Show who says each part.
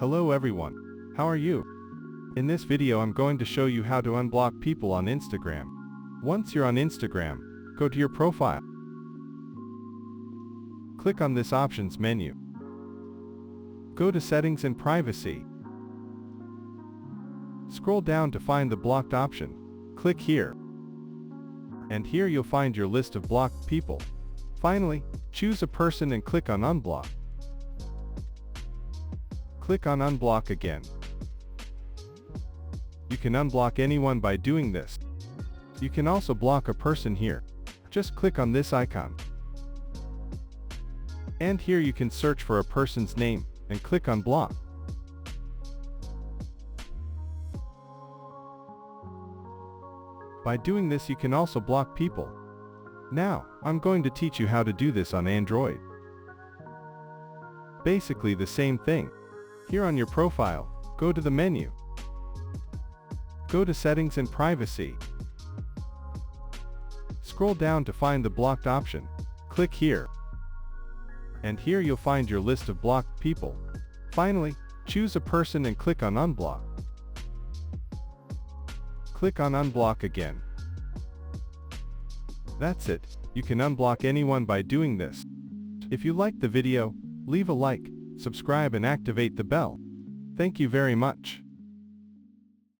Speaker 1: Hello everyone, how are you? In this video I'm going to show you how to unblock people on Instagram. Once you're on Instagram, go to your profile. Click on this options menu. Go to settings and privacy. Scroll down to find the blocked option. Click here. And here you'll find your list of blocked people. Finally, choose a person and click on unblock. Click on unblock again. You can unblock anyone by doing this. You can also block a person here. Just click on this icon. And here you can search for a person's name and click on block. By doing this you can also block people. Now, I'm going to teach you how to do this on Android. Basically the same thing. Here on your profile, go to the menu. Go to settings and privacy. Scroll down to find the blocked option. Click here. And here you'll find your list of blocked people. Finally, choose a person and click on unblock. Click on unblock again. That's it. You can unblock anyone by doing this. If you liked the video, leave a like, subscribe and activate the bell. Thank you very much.